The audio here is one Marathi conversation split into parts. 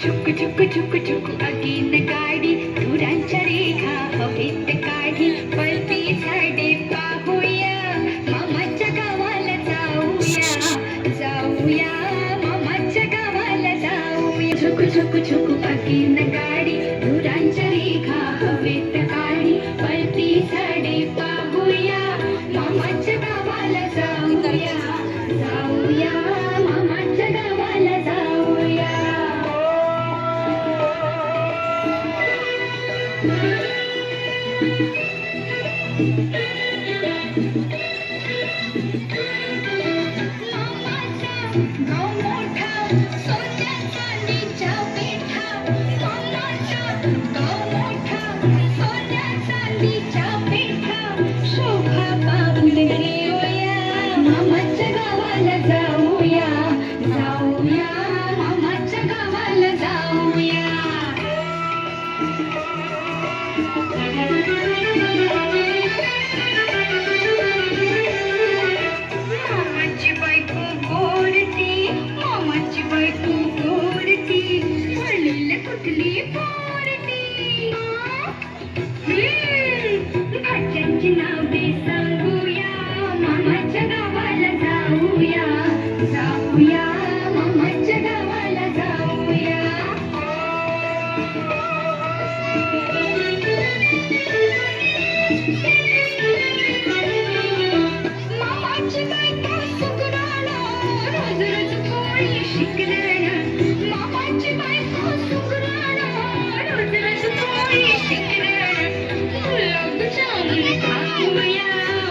झुक झुक झुक अगीन गाडी धुरांच्या रेखा हवेत काढी पळती झाडे पाहूया मामाच्या गावाला जाऊया जाऊया मामाच्या गावाला जाऊया झुक झुक झुक अगीन गाडी धुरांच्या रेखा हवेत काढी पळती झाडे पाहूया मामाच्या गावाला जाऊया जाऊया मामाच्या गावाला जाऊया गाव मोठा सोन्या चांदीच्या पेठा मामाचा गाव मोठा सोन्या चांदीच्या पेठा शोभा पाहून घेऊया मामाच्या गावाला जाऊया जाऊया मामाच्या गावाला जाऊया मामाची बायको गोरती मामाची बायको गोरती म्हणले कुठली पोरती भाज्यांची नावे सांगूया मामाच्या गावाला जाऊया जाऊया मामाच्या गावाला जाऊया मामाची बायको सुगराला रोज रोज पोळी शिकराला मामाची बायको सुगराला रोज रोज पोळी शिकराला गुलाबजामुन खाऊया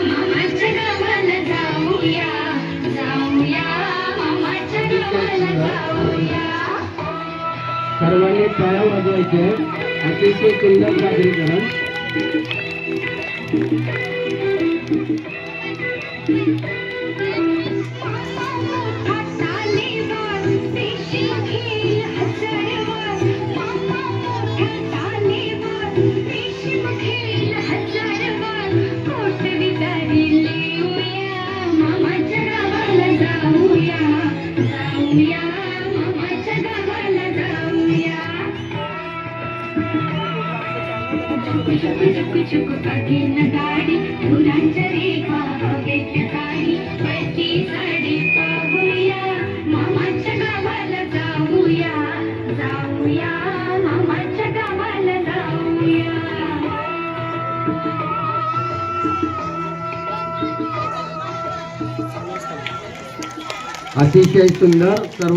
मामाच्या गावाला जाऊया जाऊया मामाच्या गावाला जाऊया सर्वांनी टाळ्या वाजवायचे अतिशय सुंदर सादरीकरण मामाच्या गावाला जाऊया जाऊया मामाच्या गावाला जाऊया झुक झुक झुक अगीन गाडी धुरांच्या रेखा हवेत काढी पळती झाडे पाहूया मामाच्या गावाला जाऊया जाऊया मामाच्या गावाला जाऊया अतिशय सुंदर सर्व